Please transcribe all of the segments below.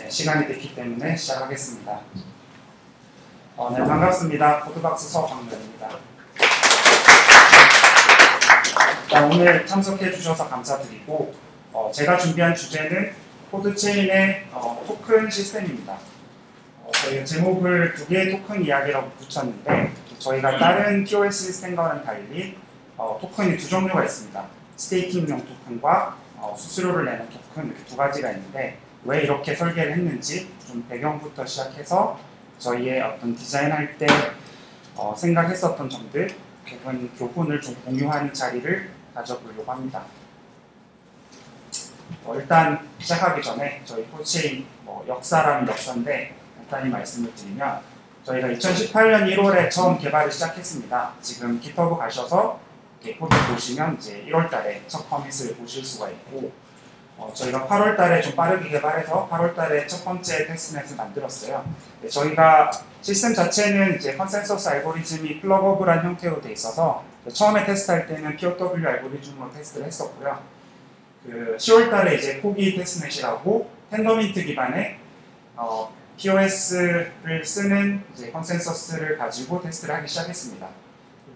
시간이 됐기 때문에 시작하겠습니다. 네, 반갑습니다. 코드박스 서광렬입니다. 오늘 참석해 주셔서 감사드리고 제가 준비한 주제는 코드체인의 토큰 시스템입니다. 저희가 제목을 두 개의 토큰 이야기라고 붙였는데 저희가 다른 POS 시스템과는 달리 토큰이 두 종류가 있습니다. 스테이킹용 토큰과 수수료를 내는 토큰 이렇게 두 가지가 있는데 왜 이렇게 설계를 했는지 좀 배경부터 시작해서 저희의 어떤 디자인할 때 생각했었던 점들 혹은 교훈을 좀 공유하는 자리를 가져보려고 합니다. 일단 시작하기 전에 저희 코드체인 역사라는 역사인데 간단히 말씀을 드리면 저희가 2018년 1월에 처음 개발을 시작했습니다. 지금 GitHub 가셔서 코드 보시면 이제 1월달에 첫 커밋을 보실 수가 있고 저희가 8월달에 좀 빠르게 개발해서 8월달에 첫 번째 테스트넷을 만들었어요. 저희가 시스템 자체는 이제 컨센서스 알고리즘이 플러거블한 형태로 돼 있어서 처음에 테스트할 때는 POW 알고리즘으로 테스트를 했었고요. 10월달에 이제 포기 테스트넷이라고 텐더민트 기반의 POS를 쓰는 이제 컨센서스를 가지고 테스트를 하기 시작했습니다.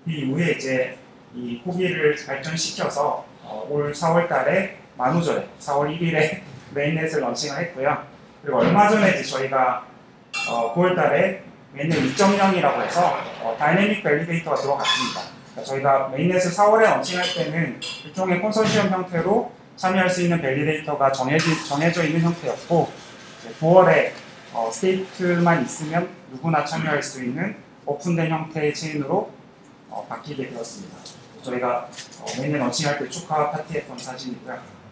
그 이후에 이제 이 포기를 발전시켜서 올 4월달에 만우절에 4월 1일에 메인넷을 런칭을 했고요. 그리고 얼마 전에 이제 저희가 9월달에 메인넷 2.0이라고 해서 다이내믹 밸리데이터가 들어갔습니다. 그러니까 저희가 메인넷을 4월에 런칭할 때는 일종의 컨소시엄 형태로 참여할 수 있는 밸리데이터가 정해져 있는 형태였고 9월에 스테이트만 있으면 누구나 참여할 수 있는 오픈된 형태의 체인으로 바뀌게 되었습니다. 저희가 메인넷 런칭할 때 축하 파티했던 사진이고요.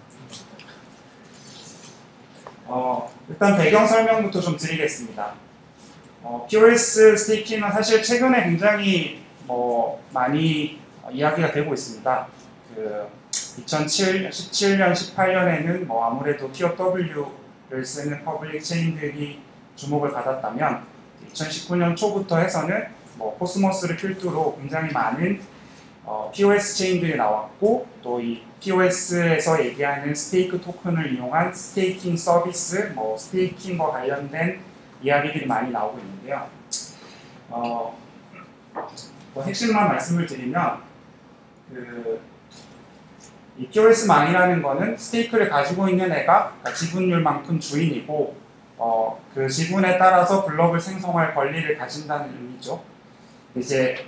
일단 배경 설명부터 좀 드리겠습니다. POS 스테이킹은 사실 최근에 굉장히 많이 이야기가 되고 있습니다. 2017년, 18년에는 아무래도 POW를 쓰는 퍼블릭 체인들이 주목을 받았다면 2019년 초부터 해서는 코스모스를 필두로 굉장히 많은 POS 체인들이 나왔고 또 이 POS에서 얘기하는 스테이크 토큰을 이용한 스테이킹 서비스, 스테이킹과 관련된 이야기들이 많이 나오고 있는데요. 핵심만 말씀을 드리면 이 POS망이라는 거는 스테이크를 가지고 있는 애가 지분율만큼 주인이고 그 지분에 따라서 블럭을 생성할 권리를 가진다는 의미죠. 이제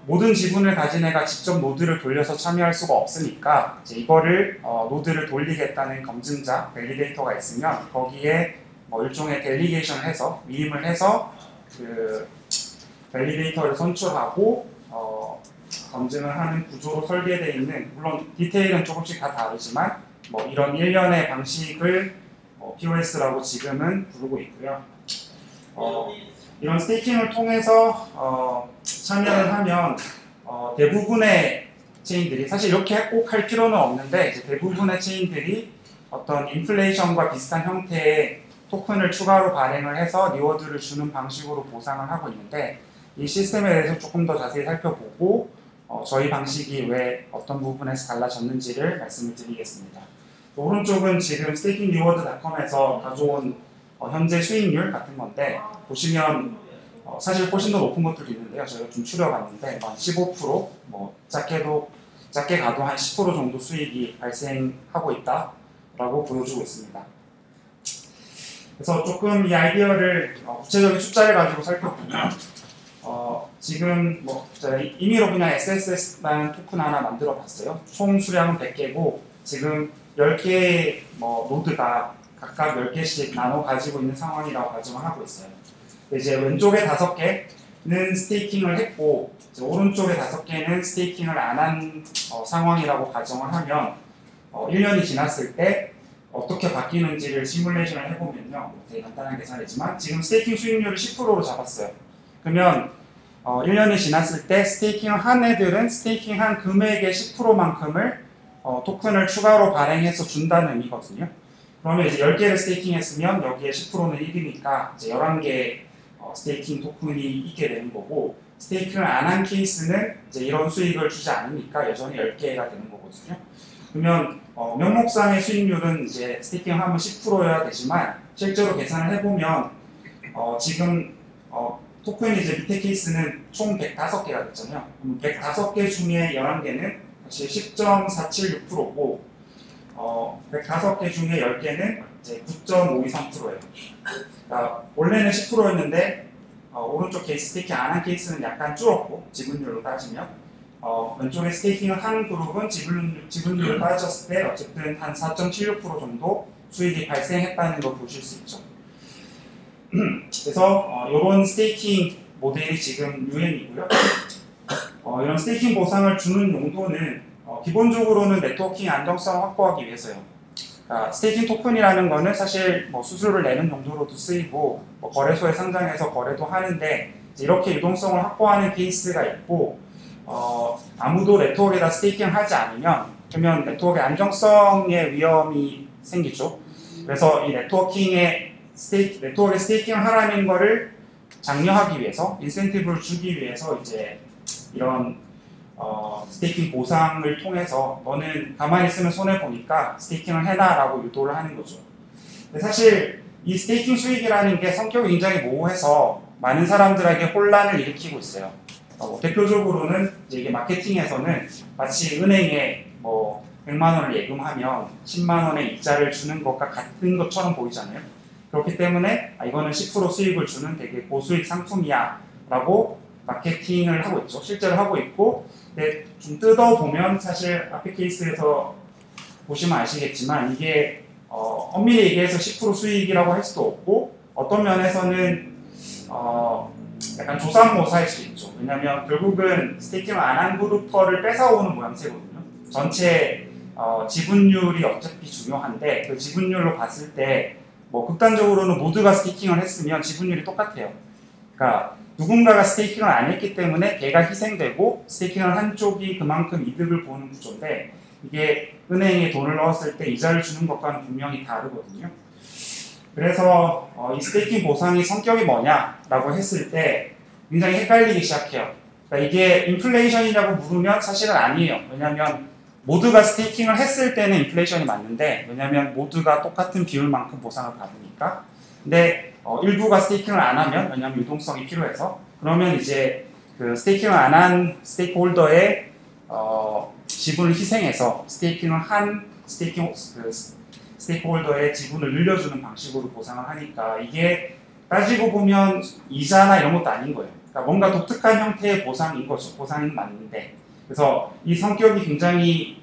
모든 지분을 가진 애가 직접 노드를 돌려서 참여할 수가 없으니까 이제 이거를 노드를 돌리겠다는 검증자, 밸리데이터가 있으면 거기에 일종의 델리게이션을 해서 위임을 해서 그 밸리데이터를 선출하고 검증을 하는 구조로 설계되어 있는, 물론 디테일은 조금씩 다 다르지만 이런 일련의 방식을 POS라고 지금은 부르고 있고요. 이런 스테이킹을 통해서 참여를 하면 대부분의 체인들이, 사실 이렇게 꼭 할 필요는 없는데 이제 대부분의 체인들이 어떤 인플레이션과 비슷한 형태의 토큰을 추가로 발행을 해서 리워드를 주는 방식으로 보상을 하고 있는데 이 시스템에 대해서 조금 더 자세히 살펴보고 저희 방식이 왜 어떤 부분에서 달라졌는지를 말씀을 드리겠습니다. 오른쪽은 지금 staking-reward.com에서 가져온 현재 수익률 같은 건데 보시면 사실 훨씬 더 높은 것들도 있는데요. 저희가 좀 추려봤는데 15%, 작게 가도 한 10% 정도 수익이 발생하고 있다라고 보여주고 있습니다. 그래서 조금 이 아이디어를 구체적인 숫자를 가지고 살펴보면 지금 제가 임의로 그냥 SSS라는 토큰 하나 만들어 봤어요. 총 수량은 100개고 지금 10개의 노드가 각각 10개씩 나눠 가지고 있는 상황이라고 가정을 하고 있어요. 이제 왼쪽에 5개는 스테이킹을 했고 이제 오른쪽에 5개는 스테이킹을 안 한 상황이라고 가정을 하면 1년이 지났을 때 어떻게 바뀌는지를 시뮬레이션을 해보면요. 되게 간단한 계산이지만 지금 스테이킹 수익률을 10%로 잡았어요. 그러면 1년이 지났을 때 스테이킹을 한 애들은 스테이킹한 금액의 10%만큼을 토큰을 추가로 발행해서 준다는 의미거든요. 그러면 이제 10개를 스테이킹했으면 여기에 10%는 1이니까 이제 11개의 스테이킹 토큰이 있게 되는 거고 스테이킹을 안 한 케이스는 이제 이런 수익을 주지 않으니까 여전히 10개가 되는 거거든요. 그러면 명목상의 수익률은 이제 스테이킹을 하면 10%여야 되지만 실제로 계산을 해보면 지금 토큰이 이제 밑에 케이스는 총 105개가 됐잖아요. 105개 중에 11개는 사실 10.476%고 105개 중에 10개는 이제 9.523%예요. 그러니까 원래는 10%였는데 오른쪽 케이스 스테이킹 안 한 케이스는 약간 줄었고 지분율로 따지면 왼쪽에 스테이킹을 한 그룹은 지분율을 따졌을 때 어쨌든 한 4.76% 정도 수익이 발생했다는 걸 보실 수 있죠. 그래서 이런 스테이킹 모델이 지금 유행이고요. 이런 스테이킹 보상을 주는 용도는 기본적으로는 네트워킹 안정성을 확보하기 위해서요. 그러니까 스테이킹 토큰이라는 거는 사실 수수료를 내는 용도로도 쓰이고 거래소에 상장해서 거래도 하는데 이렇게 유동성을 확보하는 케이스가 있고 아무도 네트워크에다 스테이킹을 하지 않으면 그러면 네트워크의 안정성에 위험이 생기죠. 그래서 이 네트워크에 스테이킹을 하라는 거를 장려하기 위해서 인센티브를 주기 위해서 이제 이런 스테이킹 보상을 통해서 너는 가만히 있으면 손해보니까 스테이킹을 해놔라고 유도를 하는 거죠. 근데 사실 이 스테이킹 수익이라는 게 성격이 굉장히 모호해서 많은 사람들에게 혼란을 일으키고 있어요. 대표적으로는 이제 이게 마케팅에서는 마치 은행에 100만 원을 예금하면 10만 원의 이자를 주는 것과 같은 것처럼 보이잖아요. 그렇기 때문에 이거는 10% 수익을 주는 되게 고수익 상품이야 라고 마케팅을 하고 있죠. 실제로 하고 있고, 근데 좀 뜯어보면 사실 앞에 케이스에서 보시면 아시겠지만 이게 엄밀히 얘기해서 10% 수익이라고 할 수도 없고 어떤 면에서는 약간 조삼모사일 수 있죠. 왜냐하면 결국은 스테이킹을 안 한 그룹 거를 뺏어오는 모양새거든요. 전체 지분율이 어차피 중요한데 그 지분율로 봤을 때 극단적으로는 모두가 스테이킹을 했으면 지분율이 똑같아요. 그러니까 누군가가 스테이킹을 안 했기 때문에 걔가 희생되고 스테이킹을 한 쪽이 그만큼 이득을 보는 구조인데 이게 은행에 돈을 넣었을 때 이자를 주는 것과는 분명히 다르거든요. 그래서 이 스테이킹 보상이 성격이 뭐냐라고 했을 때 굉장히 헷갈리기 시작해요. 그러니까 이게 인플레이션이냐고 물으면 사실은 아니에요. 왜냐하면 모두가 스테이킹을 했을 때는 인플레이션이 맞는데 왜냐하면 모두가 똑같은 비율만큼 보상을 받으니까. 근데 일부가 스테이킹을 안 하면 왜냐하면 유동성이 필요해서 그러면 이제 그 스테이킹을 안 한 스테이크홀더의 지분을 희생해서 스테이킹을 한 스테이크홀더의 지분을 늘려주는 방식으로 보상을 하니까 이게 따지고 보면 이자나 이런 것도 아닌 거예요. 그러니까 뭔가 독특한 형태의 보상인 거죠. 보상은 맞는데. 그래서 이 성격이 굉장히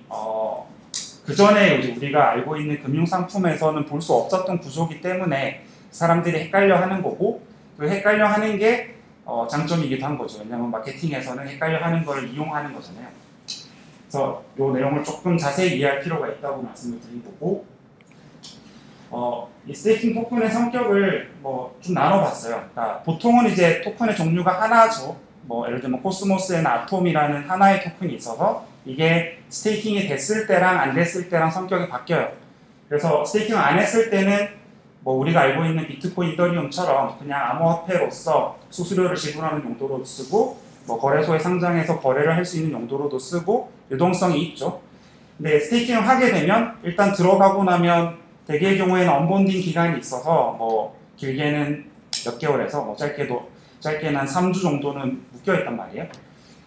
그 전에 우리가 알고 있는 금융상품에서는 볼 수 없었던 구조이기 때문에 사람들이 헷갈려 하는 거고 그 헷갈려 하는 게 장점이기도 한 거죠. 왜냐하면 마케팅에서는 헷갈려 하는 걸 이용하는 거잖아요. 그래서 이 내용을 조금 자세히 이해할 필요가 있다고 말씀을 드린 거고 이 스테이킹 토큰의 성격을 좀 나눠봤어요. 그러니까 보통은 이제 토큰의 종류가 하나죠. 예를 들면 코스모스에는 아톰이라는 하나의 토큰이 있어서 이게 스테이킹이 됐을 때랑 안 됐을 때랑 성격이 바뀌어요. 그래서 스테이킹을 안 했을 때는 우리가 알고 있는 비트코인, 이더리움처럼 그냥 암호화폐로서 수수료를 지불하는 용도로 쓰고 거래소에 상장해서 거래를 할 수 있는 용도로도 쓰고 유동성이 있죠. 근데 스테이킹을 하게 되면 일단 들어가고 나면 대개의 경우에는 언본딩 기간이 있어서 길게는 몇 개월에서 짧게는 한 3주 정도는 묶여있단 말이에요.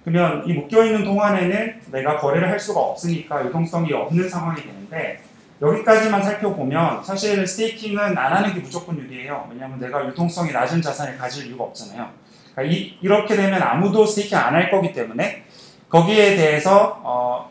그러면 이 묶여있는 동안에는 내가 거래를 할 수가 없으니까 유동성이 없는 상황이 되는데 여기까지만 살펴보면 사실 스테이킹은 안 하는 게 무조건 유리해요. 왜냐하면 내가 유동성이 낮은 자산을 가질 이유가 없잖아요. 그러니까 이렇게 되면 아무도 스테이킹 안 할 거기 때문에 거기에 대해서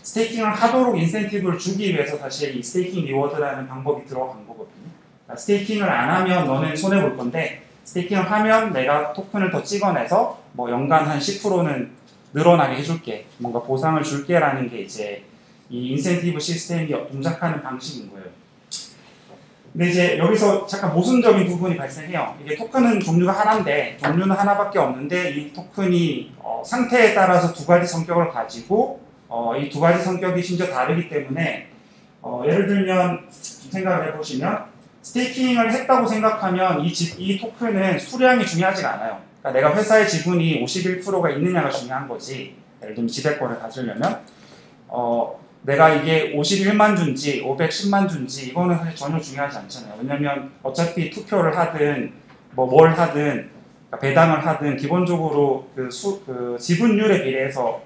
스테이킹을 하도록 인센티브를 주기 위해서 사실 이 스테이킹 리워드라는 방법이 들어간 거거든요. 그러니까 스테이킹을 안 하면 너는 손해볼 건데 스테이킹을 하면 내가 토큰을 더 찍어내서 연간 한 10%는 늘어나게 해줄게. 뭔가 보상을 줄게 라는 게 이제 이 인센티브 시스템이 동작하는 방식인 거예요. 근데 이제 여기서 잠깐 모순적인 부분이 발생해요. 이게 토큰은 종류가 하나인데 종류는 하나밖에 없는데 이 토큰이 상태에 따라서 두 가지 성격을 가지고 이 두 가지 성격이 심지어 다르기 때문에 예를 들면 생각을 해보시면 스테이킹을 했다고 생각하면 이 토큰은 수량이 중요하지가 않아요. 그러니까 내가 회사의 지분이 51%가 있느냐가 중요한 거지. 예를 들면 지배권을 가지려면 내가 이게 51만 주인지 510만 주인지 이거는 사실 전혀 중요하지 않잖아요. 왜냐면 어차피 투표를 하든 뭘 하든 배당을 하든 기본적으로 그 지분율에 비례해서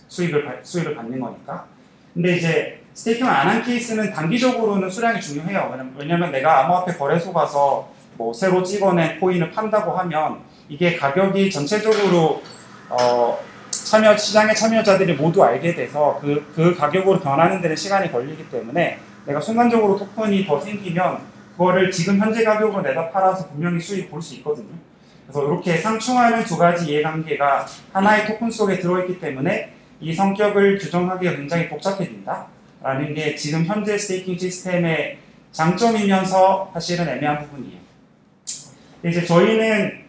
수익을 받는 거니까. 근데 이제 스테이킹을 안 한 케이스는 단기적으로는 수량이 중요해요. 왜냐면 내가 암호화폐 거래소 가서 뭐 새로 찍어낸 코인을 판다고 하면 이게 가격이 전체적으로 시장의 참여자들이 모두 알게 돼서 그 가격으로 변하는 데는 시간이 걸리기 때문에 내가 순간적으로 토큰이 더 생기면 그거를 지금 현재 가격으로 내다 팔아서 분명히 수익 볼 수 있거든요. 그래서 이렇게 상충하는 두 가지 이해관계가 하나의 토큰 속에 들어있기 때문에 이 성격을 규정하기가 굉장히 복잡해진다 라는 게 지금 현재 스테이킹 시스템의 장점이면서 사실은 애매한 부분이에요. 이제 저희는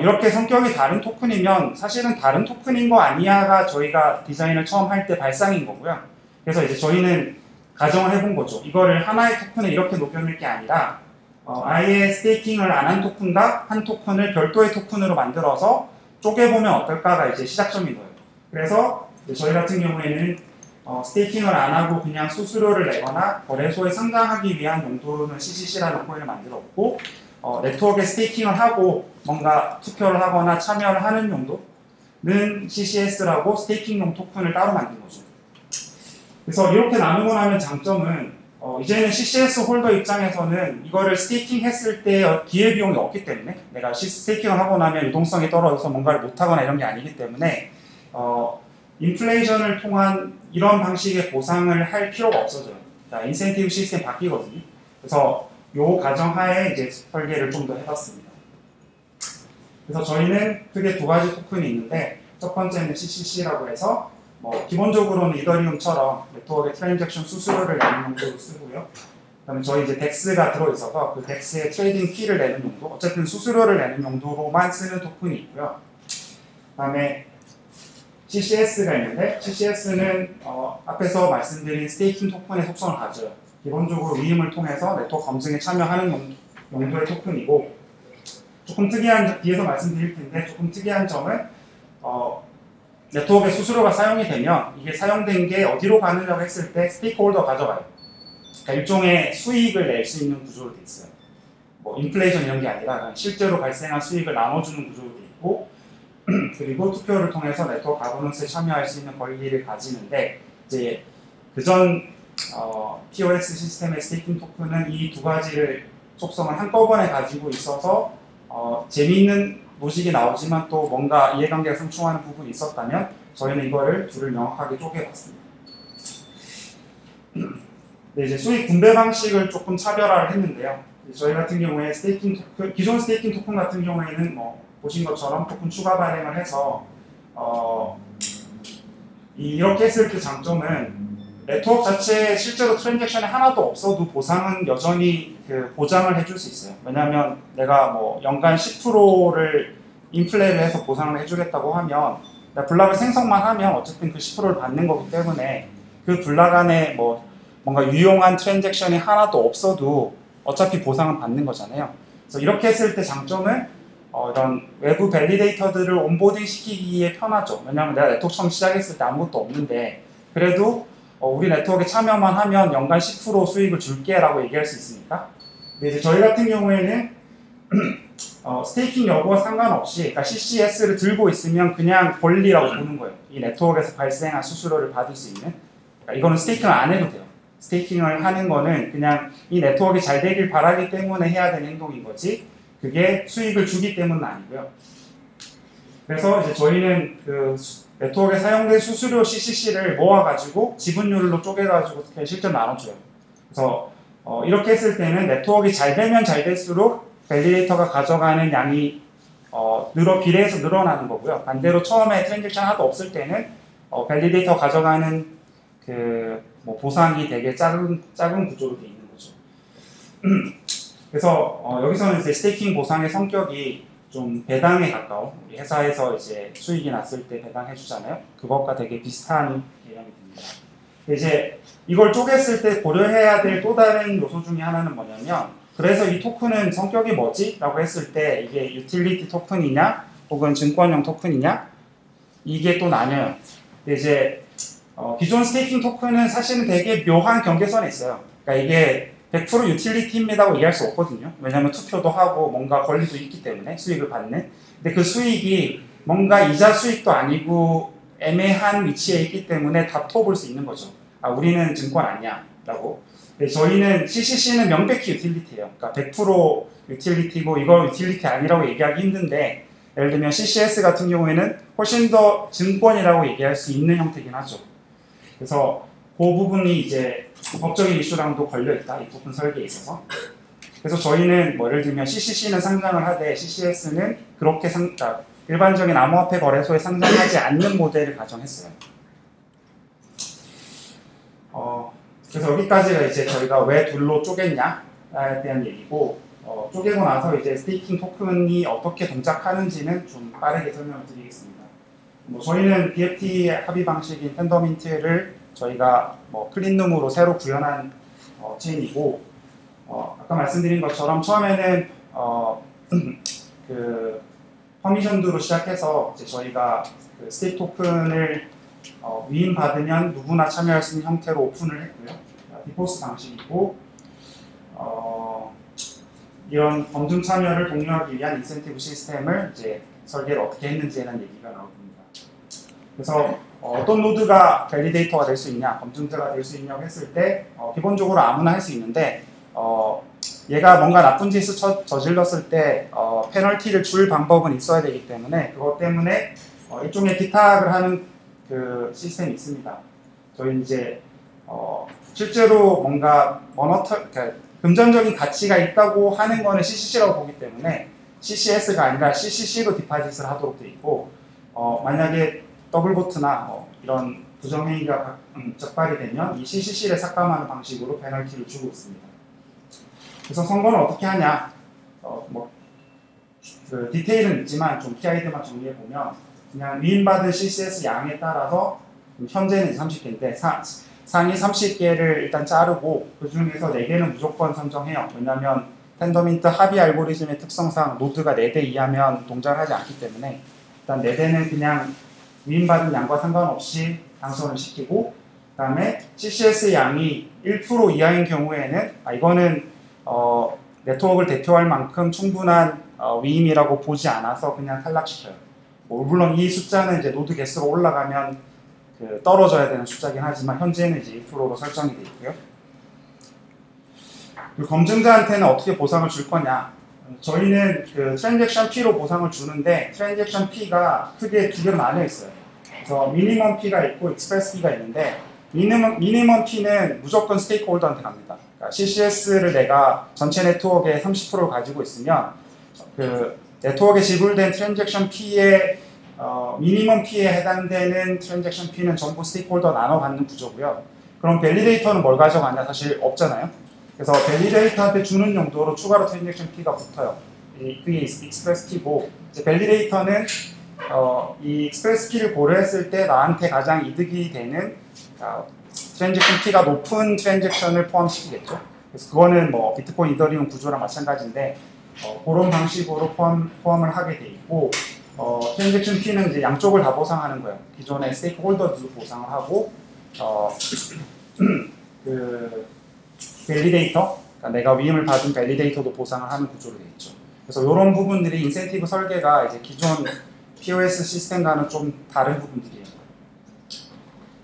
이렇게 성격이 다른 토큰이면 사실은 다른 토큰인 거 아니야가 저희가 디자인을 처음 할 때 발상인 거고요. 그래서 이제 저희는 가정을 해본 거죠. 이거를 하나의 토큰에 이렇게 녹여낼 게 아니라 아예 스테이킹을 안 한 토큰과 한 토큰을 별도의 토큰으로 만들어서 쪼개보면 어떨까가 이제 시작점인 거예요. 그래서 저희 같은 경우에는 스테이킹을 안 하고 그냥 수수료를 내거나 거래소에 상장하기 위한 용도로는 CCC라는 코인을 만들었고 네트워크에 스테이킹을 하고 뭔가 투표를 하거나 참여를 하는 용도는 CCS라고 스테이킹용 토큰을 따로 만든 거죠. 그래서 이렇게 나누고 나면 장점은 이제는 CCS 홀더 입장에서는 이거를 스테이킹 했을 때 기회비용이 없기 때문에 내가 스테이킹을 하고 나면 유동성이 떨어져서 뭔가를 못하거나 이런 게 아니기 때문에 인플레이션을 통한 이런 방식의 보상을 할 필요가 없어져요. 그러니까 인센티브 시스템 바뀌거든요. 그래서 요 가정하에 이제 설계를 좀 더 해봤습니다. 그래서 저희는 크게 두 가지 토큰이 있는데 첫 번째는 CCC라고 해서 기본적으로는 이더리움처럼 네트워크에 트랜잭션 수수료를 내는 용도로 쓰고요. 그다음에 저희 이제 덱스가 들어있어서 그 덱스에 트레이딩 피를 내는 용도, 어쨌든 수수료를 내는 용도로만 쓰는 토큰이 있고요. 그다음에 CCS가 있는데 CCS는 앞에서 말씀드린 스테이킹 토큰의 속성을 가져요. 기본적으로 위임을 통해서 네트워크 검증에 참여하는 용도의 토큰이고 조금 특이한, 뒤에서 말씀드릴 텐데 조금 특이한 점은 네트워크에 수수료가 사용이 되면 이게 사용된 게 어디로 가느냐고 했을 때 스테이크홀더 가져가요. 그러니까 일종의 수익을 낼 수 있는 구조로 돼 있어요. 뭐 인플레이션 이런 게 아니라 실제로 발생한 수익을 나눠주는 구조로 돼 있고 그리고 투표를 통해서 네트워크 가버넌스에 참여할 수 있는 권리를 가지는데 이제 그전 POS 시스템의 스테이킹 토큰은 이 두 가지를 속성을 한꺼번에 가지고 있어서 재미있는 로직이 나오지만 또 뭔가 이해관계가 상충하는 부분이 있었다면 저희는 이거를 둘을 명확하게 쪼개봤습니다. 네, 이제 수익 분배 방식을 조금 차별화를 했는데요. 저희 같은 경우에 기존 스테이킹 토큰 같은 경우에는 보신 것처럼 토큰 추가 발행을 해서 이렇게 했을 때 장점은 네트워크 자체에 실제로 트랜잭션이 하나도 없어도 보상은 여전히 보장을 해줄 수 있어요. 왜냐하면 내가 연간 10%를 인플레이를 해서 보상을 해주겠다고 하면 블락을 생성만 하면 어쨌든 그 10%를 받는 거기 때문에 그 블락 안에 뭔가 유용한 트랜잭션이 하나도 없어도 어차피 보상은 받는 거잖아요. 그래서 이렇게 했을 때 장점은 이런 외부 밸리데이터들을 온보딩 시키기에 편하죠. 왜냐하면 내가 네트워크 처음 시작했을 때 아무것도 없는데 그래도 우리 네트워크에 참여만 하면 연간 10% 수익을 줄게 라고 얘기할 수 있으니까. 근데 이제 저희 같은 경우에는 스테이킹 여부와 상관없이 그러니까 CCS를 들고 있으면 그냥 권리라고 보는 거예요. 이 네트워크에서 발생한 수수료를 받을 수 있는. 그러니까 이거는 스테이킹을 안 해도 돼요. 스테이킹을 하는 거는 그냥 이 네트워크가 잘 되길 바라기 때문에 해야 되는 행동인 거지 그게 수익을 주기 때문은 아니고요. 그래서 이제 저희는 그 네트워크에 사용된 수수료 CCC를 모아가지고 지분율로 쪼개가지고 실제로 나눠줘요. 그래서 이렇게 했을 때는 네트워크가 잘 되면 잘 될수록 밸리데이터가 가져가는 양이 비례해서 늘어나는 거고요. 반대로 처음에 트랜잭션 하나도 없을 때는 밸리데이터 가져가는 보상이 되게 작은 구조로 되어 있는 거죠. 그래서 여기서는 이제 스테이킹 보상의 성격이 좀 배당에 가까운, 우리 회사에서 이제 수익이 났을 때 배당해 주잖아요. 그것과 되게 비슷한 개념이 됩니다. 이제 이걸 쪼갰을 때 고려해야 될 또 다른 요소 중에 하나는 뭐냐면, 그래서 이 토큰은 성격이 뭐지? 라고 했을 때 이게 유틸리티 토큰이냐 혹은 증권형 토큰이냐 이게 또 나뉘어요. 이제 기존 스테이킹 토큰은 사실은 되게 묘한 경계선에 있어요. 그러니까 이게 100% 유틸리티입니다고 얘기할 수 없거든요. 왜냐하면 투표도 하고 뭔가 권리도 있기 때문에 수익을 받는. 근데 그 수익이 뭔가 이자 수익도 아니고 애매한 위치에 있기 때문에 다퉈볼 수 있는 거죠. 아, 우리는 증권 아니야 라고. 근데 저희는 CCC는 명백히 유틸리티예요. 그러니까 100% 유틸리티고 이거 유틸리티 아니라고 얘기하기 힘든데, 예를 들면 CCS 같은 경우에는 훨씬 더 증권이라고 얘기할 수 있는 형태긴 하죠. 그래서 그 부분이 이제 법적인 이슈랑도 걸려있다, 이 부분 설계에 있어서. 그래서 저희는 뭐 예를 들면 CCC는 상장을 하되 CCS는 그렇게 그러니까 일반적인 암호화폐 거래소에 상장하지 않는 모델을 가정했어요. 그래서 여기까지가 이제 저희가 왜 둘로 쪼갰냐에 대한 얘기고, 쪼개고 나서 이제 스테이킹 토큰이 어떻게 동작하는지는 좀 빠르게 설명을 드리겠습니다. 뭐 저희는 BFT 합의 방식인 텐더민트를 저희가 뭐 클린룸으로 새로 구현한 체인이고, 아까 말씀드린 것처럼 처음에는 그 퍼미션드로 시작해서 이제 저희가 그 스테이크 토큰을 위임받으면 누구나 참여할 수 있는 형태로 오픈을 했고요. 디포스 방식이고, 이런 검증 참여를 독려하기 위한 인센티브 시스템을 이제 설계를 어떻게 했는지에 대한 얘기가 나옵니다. 그래서 어떤 노드가 밸리데이터가 될 수 있냐, 검증자가 될 수 있냐고 했을 때 기본적으로 아무나 할 수 있는데, 얘가 뭔가 나쁜 짓을 저질렀을 때 페널티를 줄 방법은 있어야 되기 때문에, 그것 때문에 일종의 기탁을 하는 그 시스템이 있습니다. 저희 이제 실제로 뭔가 그러니까 금전적인 가치가 있다고 하는 거는 CCC라고 보기 때문에 CCS가 아니라 CCC로 디파짓을 하도록 되어 있고, 만약에 더블보트나 이런 부정행위가 적발이 되면 이 CCC를 삭감하는 방식으로 페널티를 주고 있습니다. 그래서 선거는 어떻게 하냐, 그 디테일은 있지만 좀 키아이드만 정리해보면, 그냥 위임받은 CCS 양에 따라서 현재는 30개인데 상위 30개를 일단 자르고 그 중에서 4개는 무조건 선정해요. 왜냐하면 텐더민트 합의 알고리즘의 특성상 노드가 4대 이하면 동작을 하지 않기 때문에 일단 4대는 그냥 위임받은 양과 상관없이 당선을 시키고, 그 다음에 CCS 양이 1% 이하인 경우에는 이거는 네트워크를 대표할 만큼 충분한 위임이라고 보지 않아서 그냥 탈락시켜요. 물론 이 숫자는 이제 노드 개수로 올라가면 떨어져야 되는 숫자긴 하지만 현재는 이제 1%로 설정이 되어 있고요. 그리고 검증자한테는 어떻게 보상을 줄 거냐? 저희는 그 트랜잭션 P로 보상을 주는데, 트랜잭션 P가 크게 2개로 나뉘어 있어요. 그래서 미니멈 P가 있고 익스프레스 P가 있는데, 미니멈 P는 무조건 스테이크홀더한테 갑니다. 그러니까 CCS를 내가 전체 네트워크의 30%를 가지고 있으면 그 네트워크에 지불된 트랜잭션 P의 미니멈 P에 해당되는 트랜잭션 P는 전부 스테이크홀더 나눠 갖는 구조고요. 그럼 밸리데이터는 뭘 가져가냐? 사실 없잖아요. 그래서 밸리데이터한테 주는 용도로 추가로 트랜잭션 P가 붙어요. 그게 익스프레스 P고, 이제 밸리데이터는 이 익스프레스 P를 고려했을 때 나한테 가장 이득이 되는 트랜잭션 P가 높은 트랜잭션을 포함시키겠죠. 그래서 그거는 뭐 비트코인, 이더리움 구조랑 마찬가지인데 그런 방식으로 포함을 하게 돼 있고, 트랜잭션 P는 이제 양쪽을 다 보상하는 거예요. 기존의 스테이크 홀더도 보상을 하고, 그 밸리데이터, 그러니까 내가 위임을 받은 밸리데이터도 보상을 하는 구조로 되어 있죠. 그래서 이런 부분들이 인센티브 설계가 이제 기존 POS 시스템과는 좀 다른 부분들이에요.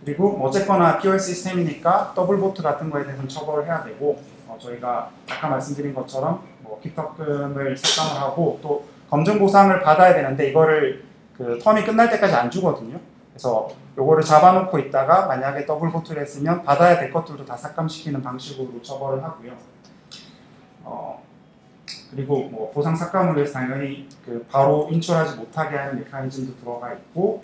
그리고 어쨌거나 POS 시스템이니까 더블보트 같은 거에 대해서는 처벌을 해야 되고, 저희가 아까 말씀드린 것처럼 기탁금을 삭감을 하고 또 검증 보상을 받아야 되는데, 이거를 그 텀이 끝날 때까지 안 주거든요. 그래서 요거를 잡아놓고 있다가 만약에 더블보트를 했으면 받아야 될 것들도 다 삭감시키는 방식으로 처벌을 하고요. 그리고 뭐 보상 삭감을 위해서 당연히 그 바로 인출하지 못하게 하는 메커니즘도 들어가 있고,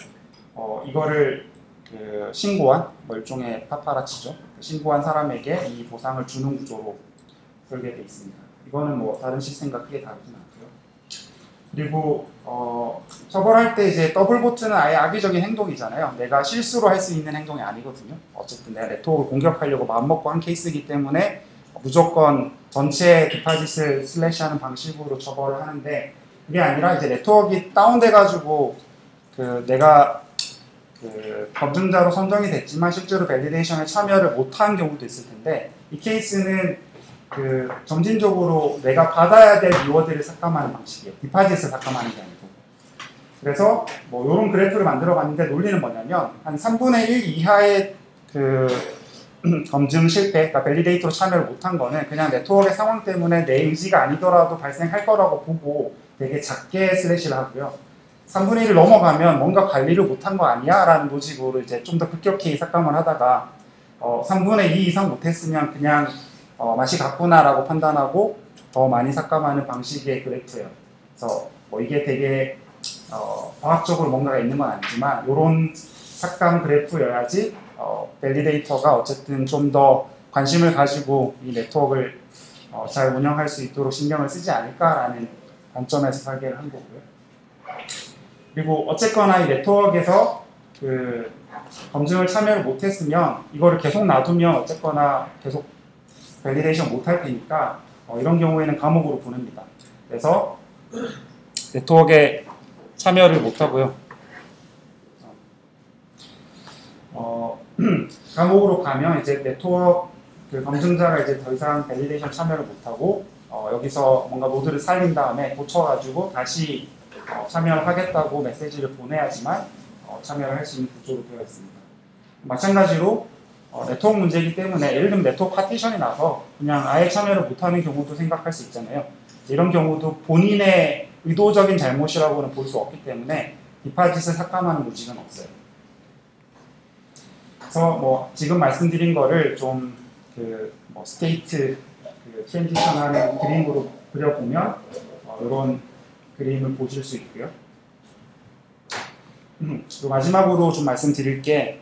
이거를 그 신고한 일종의 파파라치죠. 신고한 사람에게 이 보상을 주는 구조로 설계되어 있습니다. 이거는 뭐 다른 시스템과 크게 다르진 않고요. 그리고 처벌할 때 이제 더블보트는 아예 악의적인 행동이잖아요. 내가 실수로 할 수 있는 행동이 아니거든요. 어쨌든 내가 네트워크를 공격하려고 마음먹고 한 케이스이기 때문에 무조건 전체 디파짓을 슬래시하는 방식으로 처벌을 하는데, 그게 아니라 이제 네트워크가 다운돼가지고 그 내가 검증자로 선정이 됐지만 실제로 밸리데이션에 참여를 못한 경우도 있을 텐데, 이 케이스는 점진적으로 내가 받아야 될 리워드를 삭감하는 방식이에요. 디파짓을 삭감하는 게 아니고. 그래서 뭐 이런 그래프를 만들어 봤는데 논리는 뭐냐면 한 3분의 1 이하의 검증 실패, 그러니까 밸리데이터로 참여를 못한 거는 그냥 네트워크의 상황 때문에 내 의지가 아니더라도 발생할 거라고 보고 되게 작게 슬래시를 하고요. 3분의 1을 넘어가면 뭔가 관리를 못한 거 아니야? 라는 로직으로 이제 좀 더 급격히 삭감을 하다가 3분의 2 이상 못했으면 그냥 맛이 갔구나라고 판단하고 더 많이 삭감하는 방식의 그래프예요. 그래서 뭐 이게 되게 과학적으로 뭔가가 있는 건 아니지만 이런 삭감 그래프여야지 밸리데이터가 어쨌든 좀 더 관심을 가지고 이 네트워크를 잘 운영할 수 있도록 신경을 쓰지 않을까라는 관점에서 설계를 한 거고요. 그리고 어쨌거나 이 네트워크에서 검증을 참여를 못했으면 이거를 계속 놔두면 어쨌거나 계속 밸리데이션 못할 테니까 이런 경우에는 감옥으로 보냅니다. 그래서 네트워크에 참여를 못하고요. 감옥으로 가면 이제 네트워크 검증자가 이제 더 이상 밸리데이션 참여를 못하고 여기서 뭔가 노드를 살린 다음에 고쳐가지고 다시 참여를 하겠다고 메시지를 보내야지만 참여를 할 수 있는 구조로 되어 있습니다. 마찬가지로 네트워크 문제이기 때문에 예를 들면 네트워크 파티션이 나서 그냥 아예 참여를 못하는 경우도 생각할 수 있잖아요. 이런 경우도 본인의 의도적인 잘못이라고는 볼 수 없기 때문에 디파짓을 삭감하는 로직은 없어요. 그래서 뭐 지금 말씀드린 거를 좀 스테이트 트랜지션하는 그림으로 그려보면 이런 그림을 보실 수 있고요. 그리고 마지막으로 좀 말씀드릴 게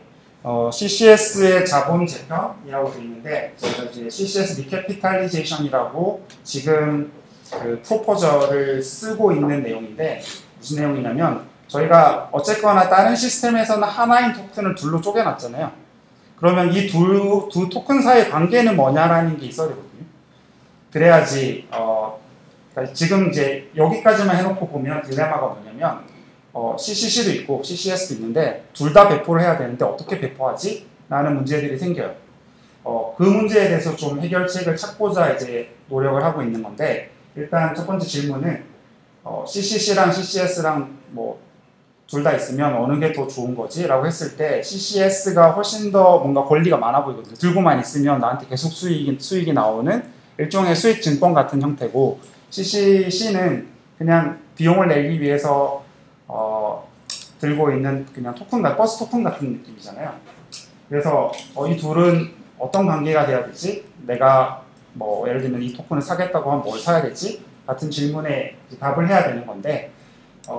CCS의 자본 재편이라고 되어 있는데 저희가 이제 CCS 리캐피탈리제이션이라고 지금 프로포저를 쓰고 있는 내용인데 무슨 내용이냐면 저희가 어쨌거나 다른 시스템에서는 하나인 토큰을 둘로 쪼개놨잖아요. 그러면 이 두 토큰 사이의 관계는 뭐냐라는 게 있어야 되거든요. 그래야지 그러니까 지금 이제 여기까지만 해놓고 보면 딜레마가 뭐냐면 CCC도 있고 CCS도 있는데 둘 다 배포를 해야 되는데 어떻게 배포하지? 라는 문제들이 생겨요. 그 문제에 대해서 좀 해결책을 찾고자 이제 노력을 하고 있는 건데 일단 첫 번째 질문은 CCC랑 CCS랑 뭐 둘 다 있으면 어느 게 더 좋은 거지? 라고 했을 때 CCS가 훨씬 더 뭔가 권리가 많아 보이거든요. 들고만 있으면 나한테 계속 수익이 나오는 일종의 수익 증권 같은 형태고 CCC는 그냥 비용을 내기 위해서 들고 있는 그냥 버스 토큰 같은 느낌이잖아요. 그래서 이 둘은 어떤 관계가 돼야 되지? 내가 뭐 예를 들면 이 토큰을 사겠다고 하면 뭘 사야 되지? 같은 질문에 답을 해야 되는 건데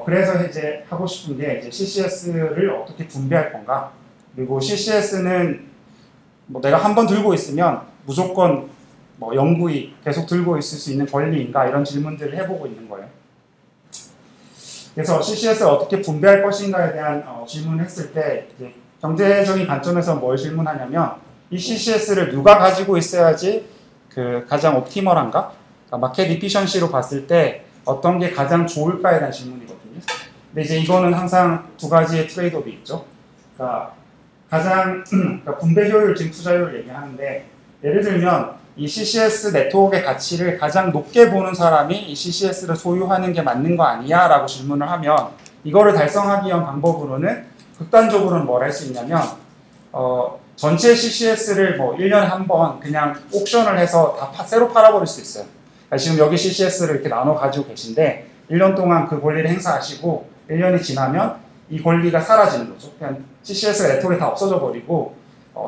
그래서 이제 하고 싶은 게 이제 CCS를 어떻게 분배할 건가? 그리고 CCS는 뭐 내가 한 번 들고 있으면 무조건 뭐 영구히 계속 들고 있을 수 있는 권리인가? 이런 질문들을 해보고 있는 거예요. 그래서 CCS를 어떻게 분배할 것인가에 대한 질문을 했을 때 이제 경제적인 관점에서 뭘 질문하냐면 이 CCS를 누가 가지고 있어야지 가장 옵티멀한가? 그러니까 마켓 이피션시로 봤을 때 어떤 게 가장 좋을까에 대한 질문이거든요. 근데 이제 이거는 항상 두 가지의 트레이드업이 있죠. 그러니까 가장 그러니까 분배 효율, 지금 투자율을 얘기하는데 예를 들면 이 CCS 네트워크의 가치를 가장 높게 보는 사람이 이 CCS를 소유하는 게 맞는 거 아니야? 라고 질문을 하면 이거를 달성하기 위한 방법으로는 극단적으로는 뭘 할 수 있냐면 전체 CCS를 뭐 1년에 한 번 그냥 옥션을 해서 다 새로 팔아버릴 수 있어요. 그러니까 지금 여기 CCS를 이렇게 나눠 가지고 계신데 1년 동안 그 권리를 행사하시고 1년이 지나면 이 권리가 사라지는 거죠. 그냥 CCS가 네트워크에 다 없어져 버리고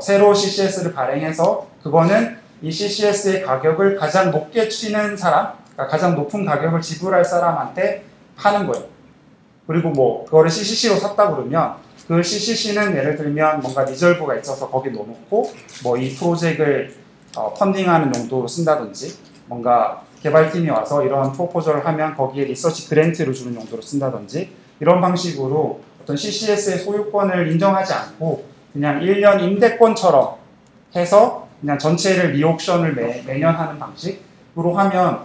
새로 CCS를 발행해서 그거는 이 CCS의 가격을 가장 높게 치는 사람, 그러니까 가장 높은 가격을 지불할 사람한테 파는 거예요. 그리고 뭐 그거를 CCC로 샀다 그러면 그 CCC는 예를 들면 뭔가 리저브가 있어서 거기 넣어놓고 뭐 이 프로젝트를 펀딩하는 용도로 쓴다든지 뭔가 개발팀이 와서 이런 프로포저를 하면 거기에 리서치 그랜트를 주는 용도로 쓴다든지 이런 방식으로 어떤 CCS의 소유권을 인정하지 않고 그냥 1년 임대권처럼 해서 그냥 전체를 리옥션을 매년 하는 방식으로 하면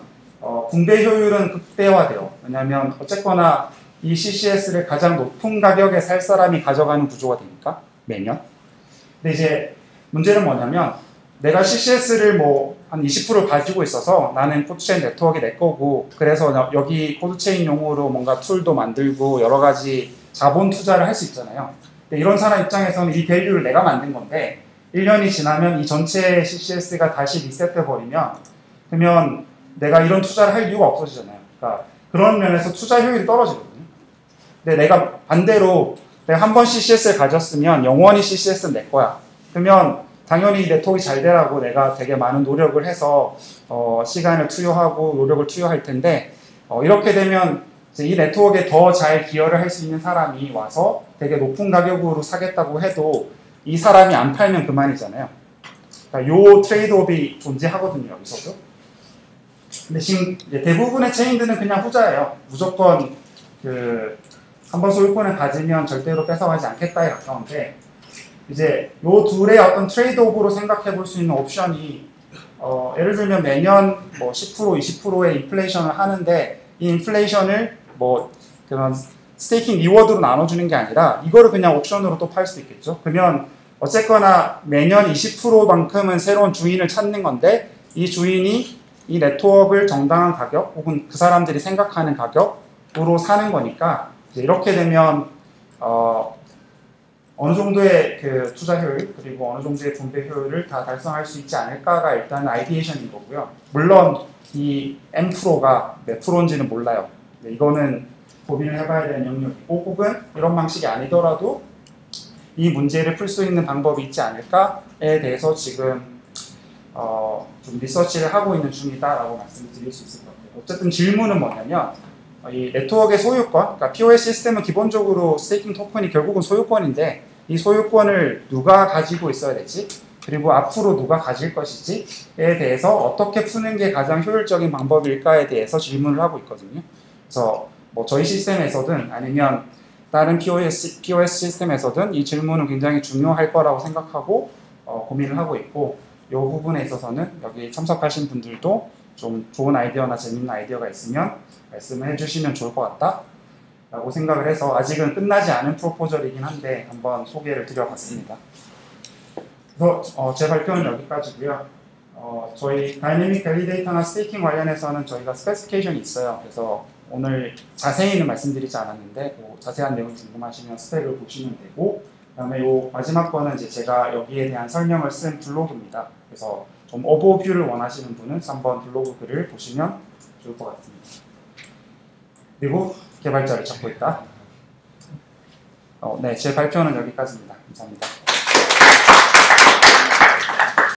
분배 효율은 극대화돼요. 왜냐하면 어쨌거나 이 CCS를 가장 높은 가격에 살 사람이 가져가는 구조가 되니까 매년. 근데 이제 문제는 뭐냐면 내가 CCS를 뭐 한 20% 가지고 있어서 나는 코드체인 네트워크가 내 거고 그래서 여기 코드체인용으로 뭔가 툴도 만들고 여러 가지 자본 투자를 할 수 있잖아요. 근데 이런 사람 입장에서는 이 밸류를 내가 만든 건데 1년이 지나면 이 전체 CCS가 다시 리셋돼 버리면 그러면 내가 이런 투자를 할 이유가 없어지잖아요. 그러니까 그런 면에서 투자 효율이 떨어지거든요. 근데 내가 반대로 내가 한 번 CCS를 가졌으면 영원히 CCS는 내 거야. 그러면 당연히 네트워크가 잘 되라고 내가 되게 많은 노력을 해서 시간을 투여하고 노력을 투여할 텐데 이렇게 되면 이제 이 네트워크에 더 잘 기여를 할 수 있는 사람이 와서 되게 높은 가격으로 사겠다고 해도 이 사람이 안 팔면 그만이잖아요. 그러니까 요 트레이드업이 존재하거든요, 여기서도. 근데 지금 대부분의 체인들은 그냥 후자예요. 무조건 한번 소유권을 가지면 절대로 뺏어가지 않겠다에 가까운데 이제 요 둘의 어떤 트레이드오프로 생각해 볼 수 있는 옵션이 예를 들면 매년 뭐 10%, 20%의 인플레이션을 하는데 이 인플레이션을 뭐 그런 스테이킹 리워드로 나눠주는 게 아니라 이거를 그냥 옵션으로 또 팔 수도 있겠죠. 그러면 어쨌거나 매년 20%만큼은 새로운 주인을 찾는 건데 이 주인이 이 네트워크를 정당한 가격 혹은 그 사람들이 생각하는 가격으로 사는 거니까 이제 이렇게 되면 어느 정도의 그 투자 효율 그리고 어느 정도의 분배 효율을 다 달성할 수 있지 않을까가 일단 아이디에이션인 거고요. 물론 이 M프로가 몇 프로인지는 몰라요. 이거는 고민을 해봐야 되는 영역이고 혹은 이런 방식이 아니더라도 이 문제를 풀 수 있는 방법이 있지 않을까에 대해서 지금 좀 리서치를 하고 있는 중이다라고 말씀을 드릴 수 있을 것 같아요. 어쨌든 질문은 뭐냐면 이 네트워크의 소유권, 그러니까 POS 시스템은 기본적으로 스테이킹 토큰이 결국은 소유권인데 이 소유권을 누가 가지고 있어야 되지? 그리고 앞으로 누가 가질 것이지에 대해서 어떻게 푸는 게 가장 효율적인 방법일까에 대해서 질문을 하고 있거든요. 그래서 뭐 저희 시스템에서든 아니면 다른 POS 시스템에서든 이 질문은 굉장히 중요할 거라고 생각하고 고민을 하고 있고 이 부분에 있어서는 여기 참석하신 분들도 좀 좋은 아이디어나 재밌는 아이디어가 있으면 말씀을 해주시면 좋을 것 같다 라고 생각을 해서 아직은 끝나지 않은 프로포절이긴 한데 한번 소개를 드려봤습니다. 그래서 제 발표는 여기까지고요. 저희 다이내믹 밸리데이터나 스테이킹 관련해서는 저희가 스페시피케이션이 있어요. 그래서 오늘 자세히는 말씀드리지 않았는데 자세한 내용 궁금하시면 스펙을 보시면 되고 그다음에 요 마지막 거는 이제 제가 여기에 대한 설명을 쓴 블로그입니다. 그래서 좀 오버뷰를 원하시는 분은 한번 블로그 글을 보시면 좋을 것 같습니다. 그리고 개발자를 찾고 있다. 네, 제 발표는 여기까지입니다. 감사합니다.